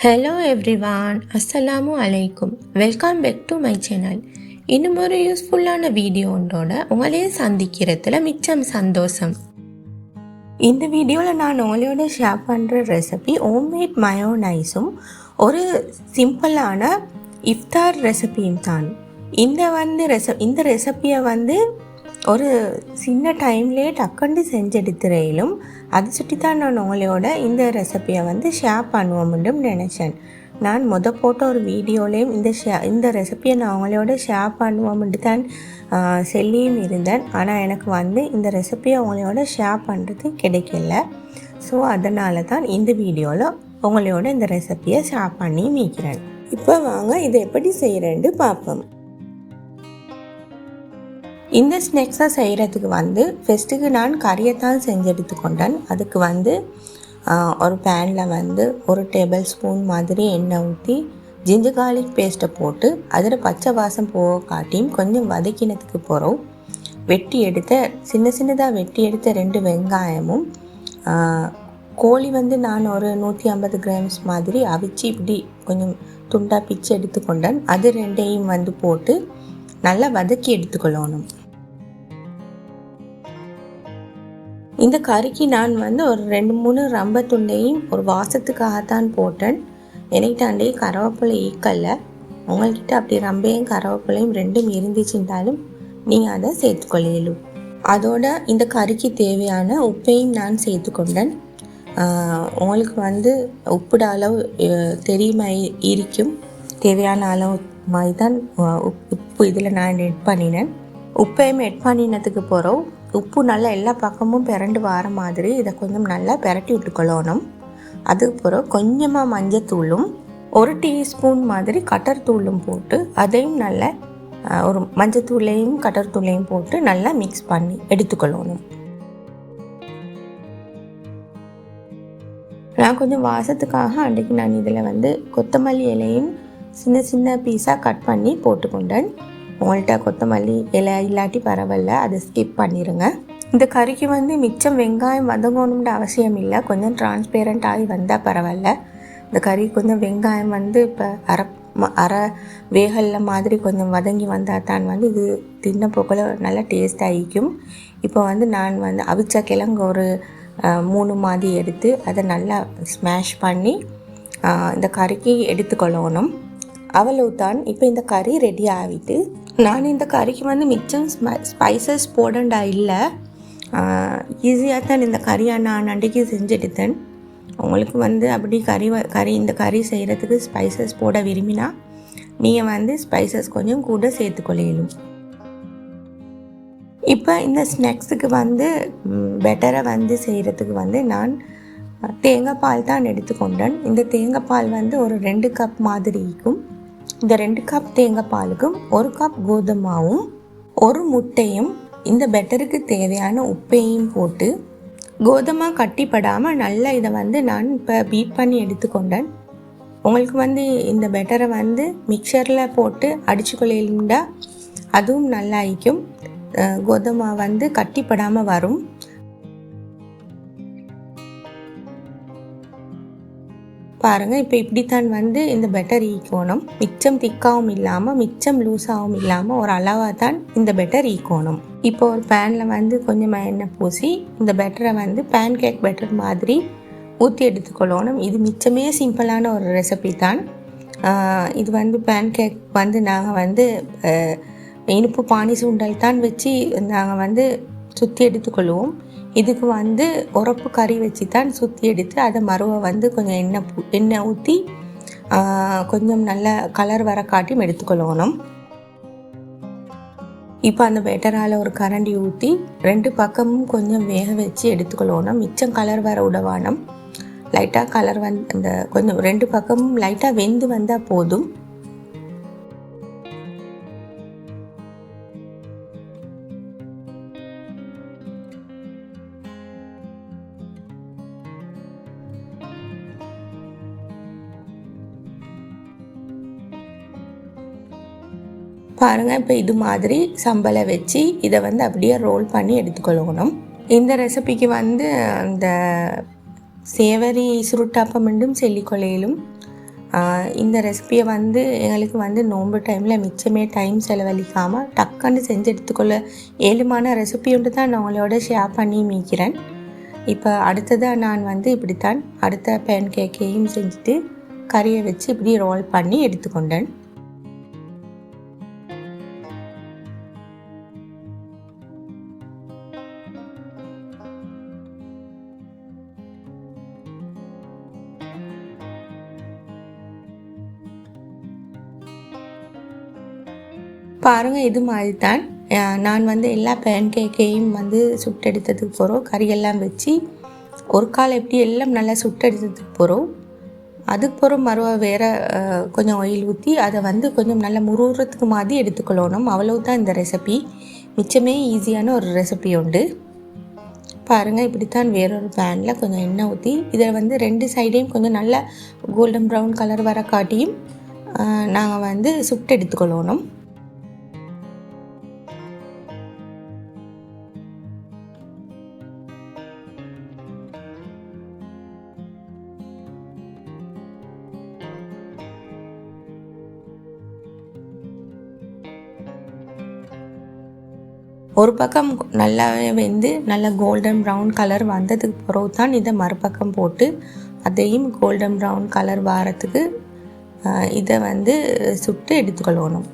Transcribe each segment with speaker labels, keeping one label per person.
Speaker 1: Hello everyone, அஸ்ஸலாமு அலைக்கும். Welcome back to my channel. இன்னும் ஒரு யூஸ்ஃபுல்லான வீடியோன்றோட உங்களையே சந்திக்கிறதுல மிச்சம் சந்தோஷம். இந்த வீடியோவில் நான் உங்களோட ஷேர் பண்ணுற ரெசிபி ஹோம்மேட் மயோனைஸும் ஒரு சிம்பிளான இஃப்தார் ரெசிபியும் தான். இந்த ரெசிபியை ஒரு சின்ன டைம்லேயே டக்குண்டு செஞ்செடுத்துறையிலும் அதை சுற்றி தான் நான் உங்களோட இந்த ரெசிபியை ஷேர் பண்ணுவோம்னு நினச்சேன். நான் போட்ட ஒரு வீடியோலேயும் இந்த ரெசிபியை நான் அவங்களோட ஷேர் பண்ணுவோம்னு தான் சொல்லியும் இருந்தேன். ஆனால் எனக்கு இந்த ரெசிபியை அவங்களோட ஷேர் பண்ணுறது கிடைக்கல. ஸோ அதனால தான் இந்த வீடியோவில் உங்களோட இந்த ரெசிபியை ஷேர் பண்ணி மீக்கிறேன். இப்போ வாங்க இதை எப்படி செய்கிறேன்னு பார்ப்போம். இந்த ஸ்நாக்ஸை செய்கிறதுக்கு ஃபஸ்ட்டுக்கு நான் கறியை தான் செஞ்சு எடுத்துக்கொண்டேன். அதுக்கு ஒரு பேனில் 1 டேபிள் ஸ்பூன் மாதிரி எண்ணெய் ஊற்றி ஜிஞ்சர் கார்லிக் பேஸ்ட்டை போட்டு அதில் பச்சை வாசம் போக காட்டியும் கொஞ்சம் வதக்கினதுக்கு போகிறோம். சின்னதாக வெட்டி எடுத்த 2 வெங்காயமும் கோழி நான் ஒரு 150 கிராம்ஸ் மாதிரி அவிச்சு இப்படி கொஞ்சம் துண்டாக பிச்சு எடுத்துக்கொண்டேன். அது 2ஐயும் போட்டு நல்லா வதக்கி எடுத்துக்கொள்ளணும். இந்த கறிக்கு நான் ஒரு 2-3 ரம்ப துண்டையும் ஒரு வாசத்துக்காகத்தான் போட்டேன். எனக்கிட்டாண்டே கருவேப்பிலை ஈக்கல்ல. உங்கள்கிட்ட அப்படி ரம்பையும் கருவேப்பிலையும் 2ம் இருந்துச்சுட்டாலும் நீங்கள் அதை சேர்த்துக்கொள்ளலும். அதோட இந்த கறிக்கு தேவையான உப்பையும் நான் சேர்த்துக்கொண்டேன். உங்களுக்கு உப்புட அளவு தெரியுமா இருக்கும். தேவையான அளவு மாதிரி தான் உப்பு இதில் நான் எட் பண்ணினேன். உப்பையும் எட் பண்ணினதுக்கு போகிறோம். உப்பு நல்லா எல்லா பக்கமும் பிரண்டு வர மாதிரி இதை கொஞ்சம் நல்லா பிரட்டி விட்டுக்கொள்ளணும். அதுக்கு பிறகு கொஞ்சமாக மஞ்சத்தூளும் 1 டீஸ்பூன் மாதிரி கட்டர் தூளும் போட்டு அதையும் நல்லா ஒரு மஞ்சத்தூளையும் கட்டர் தூளையும் போட்டு நல்லா மிக்ஸ் பண்ணி எடுத்துக்கொள்ளணும். நான் கொஞ்சம் வாசத்துக்காக அன்றைக்கு நான் இதில் கொத்தமல்லி இலையும் சின்ன பீஸாக கட் பண்ணி போட்டுக்கொண்டேன். உங்கள்கிட்ட கொத்தமல்லி இலை இல்லாட்டி பரவாயில்ல, அதை ஸ்கிப் பண்ணிடுங்க. இந்த கறிக்கு மிச்சம் வெங்காயம் வதங்கணும்னு அவசியம் இல்லை. கொஞ்சம் டிரான்ஸ்பேரண்ட் ஆகி வந்தால் பரவாயில்ல. இந்த கறி கொஞ்சம் வெங்காயம் இப்போ அரை வேகல்ல மாதிரி கொஞ்சம் வதங்கி வந்தால் தான் இது தின்ன போக்கில் நல்லா டேஸ்ட் ஆகிக்கும். இப்போ நான் அவிச்ச கிழங்கு ஒரு 3 மாதிரி எடுத்து அதை நல்லா ஸ்மாஷ் பண்ணி இந்த கறிக்கு எடுத்துக்கொள்ளணும். அவ்வளவுதான். இப்போ இந்த கறி ரெடி ஆகிட்டு நான் இந்த கறிக்கு மிச்சம் ஸ்பைசஸ் போடண்டா இல்லை. ஈஸியாக தான் இந்த கறியை நான் அன்றைக்கு செஞ்செடுத்தேன். உங்களுக்கு அப்படி இந்த கறி செய்கிறதுக்கு ஸ்பைசஸ் போட விரும்பினா நீங்கள் ஸ்பைசஸ் கொஞ்சம் கூட சேர்த்துக்கொள்ளலும். இப்போ இந்த ஸ்நாக்ஸுக்கு பெட்டரை செய்கிறதுக்கு நான் தேங்காய் பால் தான் எடுத்துக்கொண்டேன். இந்த தேங்காய் பால் ஒரு 2 கப் மாதிரி இருக்கும். இந்த 2 கப் தேங்காய் பாலுக்கும் 1 கப் கோதுமாவும் 1 முட்டையும் இந்த பெட்டருக்கு தேவையான உப்பையும் போட்டு கோதுமை கட்டிப்படாமல் நல்லா இதை நான் இப்போ பீட் பண்ணி எடுத்துக்கொண்டேன். உங்களுக்கு இந்த பெட்டரை மிக்சரில் போட்டு அடிச்சுக்கொள்ளா அதுவும் நல்லா ஆயிக்கும். கோதுமை கட்டிப்படாமல் வரும். பாருங்கள், இப்போ இப்படித்தான் இந்த பெட்டர் ஈக்கோணும். மிச்சம் திக்காகவும் இல்லாமல் மிச்சம் லூஸாகவும் இல்லாமல் ஒரு அளவாக தான் இந்த பெட்டர் ஈக்கோணும். இப்போ ஒரு பேனில் கொஞ்சமாக எண்ணெய் பூசி இந்த பெட்டரை பேன் கேக் பெட்டர் மாதிரி ஊற்றி எடுத்துக்கொள்ளணும். இது மிச்சமே சிம்பிளான ஒரு ரெசிபி தான். இது பேன் கேக் நாங்கள் இனிப்பு பானி சுண்டல் தான் வச்சு நாங்கள் சுற்றி எடுத்துக்கொள்வோம். இதுக்கு உரப்பு கறி வச்சு தான் சுற்றி எடுத்து அதை மறுவை கொஞ்சம் எண்ணெய் ஊற்றி கொஞ்சம் நல்ல கலர் வர காட்டியும் எடுத்துக்கொள்ளணும். இப்போ அந்த பெட்டரால் ஒரு கரண்டி ஊற்றி 2 பக்கமும் கொஞ்சம் வேக வச்சு எடுத்துக்கொள்ளணும். மிச்சம் கலர் வர உடவானம். லைட்டாக கலர் அந்த கொஞ்சம் 2 பக்கமும் லைட்டாக வெந்து வந்தால் போதும். பாருங்கள், இப்போ இது மாதிரி சம்பளை வச்சு இதை அப்படியே ரோல் பண்ணி எடுத்துக்கொள்ளணும். இந்த ரெசிபிக்கு அந்த சேவரி சுருட்டாப்பம் சொல்லிக்கொள்ளையிலும் இந்த ரெசிபியை வந்து எங்களுக்கு வந்து நோன்பு டைமில் மிச்சமே டைம் செலவழிக்காமல் டக்குன்னு செஞ்சு எடுத்துக்கொள்ள ஏழுமான ரெசிபி ஒன்று தான் நான் உங்களோட ஷேர் பண்ணி மீக்கிறேன். இப்போ அடுத்ததாக நான் வந்து இப்படித்தான் அடுத்த பேன் கேக்கையும் செஞ்சுட்டு கறியை வச்சு இப்படி ரோல் பண்ணி எடுத்துக்கொண்டேன். பாருங்கள், இது மாதிரி தான் நான் வந்து எல்லா பேன் கேக்கையும் வந்து சுட்டெடுத்ததுக்கு போகிறோம். கறியெல்லாம் வச்சு ஒரு கால் எப்படி எல்லாம் நல்லா சுட்டெடுத்ததுக்கு போகிறோம். அதுக்கு போகிற மறுவ வேறு கொஞ்சம் ஆயில் ஊற்றி அதை வந்து கொஞ்சம் நல்லா முறுறதுக்கு மாதிரி எடுத்துக்கொள்ளணும். அவ்வளவு தான் இந்த ரெசிபி. மிச்சமே ஈஸியான ஒரு ரெசிபி உண்டு. பாருங்கள், இப்படித்தான் வேறொரு பேனில் கொஞ்சம் எண்ணெய் ஊற்றி இதில் வந்து 2 சைடையும் கொஞ்சம் நல்லா கோல்டன் ப்ரௌன் கலர் வர காட்டியும் நாங்கள் வந்து சுட்டு எடுத்துக்கொள்ளணும். ஒரு பக்கம் நல்லாவே வெந்து நல்லா கோல்டன் ப்ரௌன் கலர் வந்ததுக்கு பிறகு தான் இதை மறுபக்கம் போட்டு அதையும் கோல்டன் ப்ரௌன் கலர் வாரத்துக்கு இதை வந்து சுட்டு எடுத்துக்கொள்ளணும்.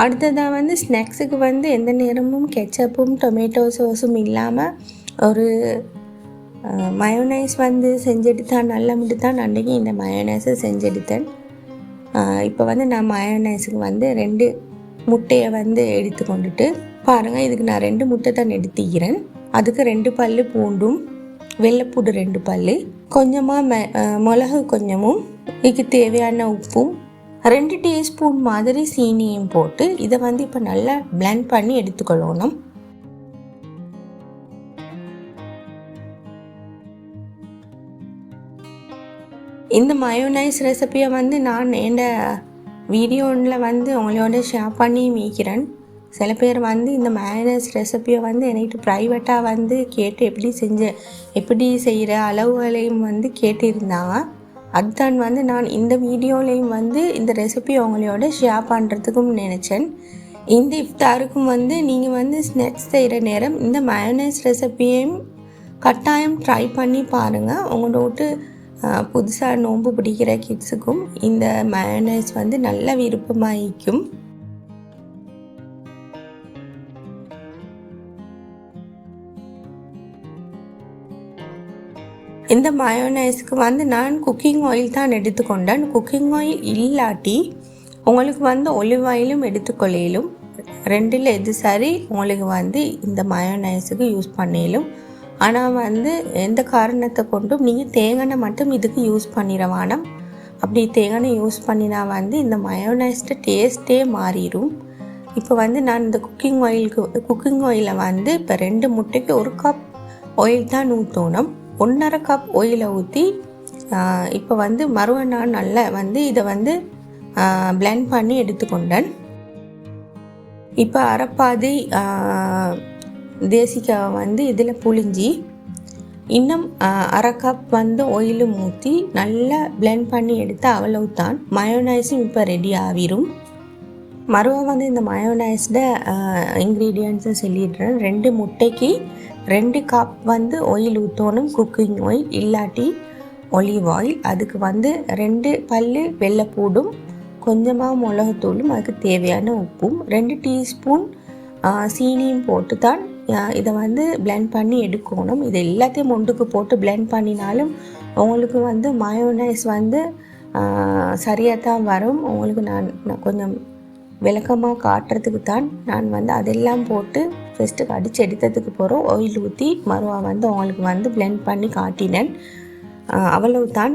Speaker 1: அடுத்ததாக வந்து ஸ்நாக்ஸுக்கு வந்து எந்த நேரமும் கெச்சப்பும் டொமேட்டோ சாஸும் இல்லாமல் ஒரு மயோனைஸ் வந்து செஞ்செடுத்தான். நல்லா தான் அன்றைக்கி இந்த மயோனைஸை செஞ்செடுத்தேன். இப்போ வந்து நான் மயோனைஸுக்கு வந்து 2 முட்டையை வந்து எடுத்து கொண்டுட்டு பாருங்கள், இதுக்கு நான் 2 முட்டை தான் எடுத்துக்கிறேன். அதுக்கு 2 பல் பூண்டும் வெள்ளைப்பூடு 2 பல் கொஞ்சமாக மிளகு கொஞ்சமும் இதுக்கு தேவையான உப்பும் 2 டீஸ்பூன் மாதிரி சீனியும் போட்டு இதை வந்து இப்போ நல்லா பிளெண்ட் பண்ணி எடுத்துக்கொள்ளணும். இந்த மயோனைஸ் ரெசிபியை வந்து நான் என் வீடியோவில் வந்து உங்களோட ஷேர் பண்ணி மீக்கிறேன். சில பேர் வந்து இந்த மயோனைஸ் ரெசிபியை வந்து எனக்கு ப்ரைவேட்டாக வந்து கேட்டு எப்படி செய்கிற அளவுகளையும் வந்து கேட்டிருந்தாங்க. அதுதான் வந்து நான் இந்த வீடியோலையும் வந்து இந்த ரெசிபி அவங்களோட ஷேர் பண்ணுறதுக்கும் நினச்சேன். இந்த இஃப்தாருக்கும் வந்து நீங்கள் வந்து ஸ்நாக்ஸ் செய்கிற நேரம் இந்த மயோனைஸ் ரெசிபியையும் கட்டாயம் ட்ரை பண்ணி பாருங்கள். உங்களோட புதுசாக நோன்பு பிடிக்கிற கிட்ஸுக்கும் இந்த மயோனைஸ் வந்து நல்ல விருப்பமாகிக்கும். இந்த மயோனைஸுக்கு வந்து நான் குக்கிங் ஆயில் தான் எடுத்துக்கொண்டேன். குக்கிங் ஆயில் இல்லாட்டி உங்களுக்கு வந்து ஒலிவ் ஆயிலும் எடுத்துக்கொள்ளையிலும். 2ல் எது சரி உங்களுக்கு வந்து இந்த மயோனைஸுக்கு யூஸ் பண்ணிலும். ஆனால் வந்து எந்த காரணத்தை கொண்டும் நீங்கள் தேங்காய் மட்டும் இதுக்கு யூஸ் பண்ணிட வேணாம். அப்படி தேங்காய் யூஸ் பண்ணினா வந்து இந்த மயோனைஸ்ட டேஸ்ட்டே மாறிடும். இப்போ வந்து நான் இந்த குக்கிங் ஆயிலை வந்து இப்போ 2 முட்டைக்கு 1 கப் ஆயில் தான் ஊற்றணும். 1.5 கப் ஆயிலை ஊற்றி இப்போ வந்து நான் நல்லா வந்து இதை வந்து பிளெண்ட் பண்ணி எடுத்துக்கொண்டேன். இப்போ அரைப்பாதி தேசிக்காவை வந்து இதில் புழிஞ்சி இன்னும் 1/2 கப் வந்து ஆயிலும் ஊற்றி நல்லா பிளெண்ட் பண்ணி எடுத்து அவ்வளவு தான். மயோனைஸும் இப்போ ரெடி ஆகிரும். வந்து இந்த மயோனைஸில் இன்க்ரீடியன்ட்ஸை சொல்லிடுறேன். 2 முட்டைக்கு 2 கப் வந்து ஆயில் ஊற்றணும். குக்கிங் ஆயில் இல்லாட்டி ஒலிவ் ஆயில். அதுக்கு வந்து 2 பல் வெள்ளைப்பூடும் கொஞ்சமாக மிளகுத்தூளும் அதுக்கு தேவையான உப்பும் 2 டீஸ்பூன் சீனியும் போட்டு தான் இதை வந்து பிளெண்ட் பண்ணி எடுக்கணும். இது எல்லாத்தையும் ஒன்றுக்கு போட்டு பிளெண்ட் பண்ணினாலும் உங்களுக்கு வந்து மயோனைஸ் வந்து சரியாக தான் வரும். உங்களுக்கு நான் கொஞ்சம் விளக்கமாக காட்டுறதுக்கு தான் நான் வந்து அதெல்லாம் போட்டு ஃபஸ்ட்டு அடித்து எடுத்ததுக்கு போகிறோம் ஆயில் ஊற்றி மறுவா வந்து உங்களுக்கு வந்து பிளெண்ட் பண்ணி காட்டினேன். அவ்வளவு தான்.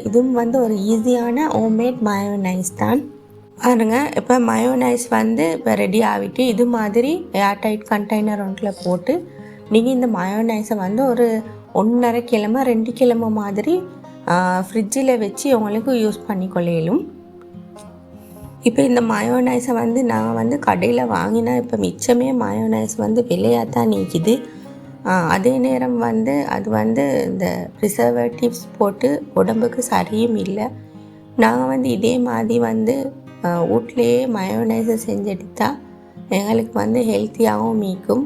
Speaker 1: இதுவும் வந்து ஒரு ஈஸியான ஹோம்மேட் மயோனைஸ் தான். பாருங்க, இப்போ மயோனைஸ் வந்து இப்போ ரெடி ஆகிட்டு இது மாதிரி ஏர்டைட் கண்டெய்னர் ஒன்றில் போட்டு நீங்கள் இந்த மயோனைஸை வந்து ஒரு 1.5 கிழமை 2 கிழமை மாதிரி ஃப்ரிட்ஜில் வச்சு உங்களுக்கு யூஸ் பண்ணிக்கொள்ளையிலும். இப்போ இந்த மயோனைஸை வந்து நான் வந்து கடையில் வாங்கினா இப்போ மிச்சமே மயோனைஸ் வந்து விலையாக தான் நிற்கிது. அதே நேரம் வந்து அது வந்து இந்த ப்ரிசர்வேட்டிவ்ஸ் போட்டு உடம்புக்கு சரியும் இல்லை. நாங்கள் வந்து இதே மாதிரி வந்து வீட்லேயே மயோனைஸை செஞ்செடுத்தா எங்களுக்கு வந்து ஹெல்த்தியாகவும் மீக்கும்.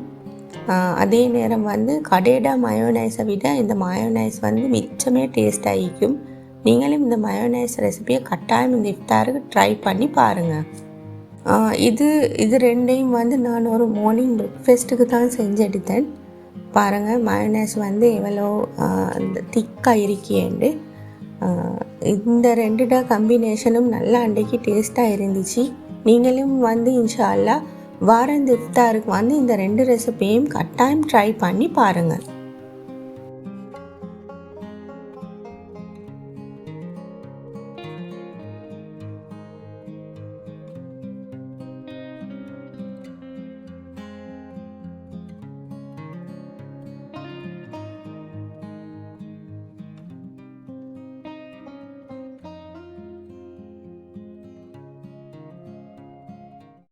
Speaker 1: அதே நேரம் வந்து கடையிட மயோனைஸை விட இந்த மயோனைஸ் வந்து மிச்சமே டேஸ்ட் ஆகிக்கும். நீங்களும் இந்த மயோனைஸ் ரெசிபியை கட்டாயம் இந்த இஃப்தாருக்கு ட்ரை பண்ணி பாருங்கள். இது ரெண்டையும் வந்து நான் ஒரு மார்னிங் ப்ரெக்ஃபாஸ்ட்டுக்கு தான் செஞ்செடுத்தேன். பாருங்கள், மயோனைஸ் வந்து எவ்வளோ திக்காக இருக்கேண்டு. இந்த 2 காம்பினேஷனும் நல்லா அன்றைக்கு டேஸ்ட்டாக இருந்துச்சு. நீங்களும் வந்து இன்ஷா அல்லாஹ் வார இந்த இஃப்தாருக்கு வந்து இந்த 2 ரெசிபியையும் கட்டாயம் ட்ரை பண்ணி பாருங்கள்.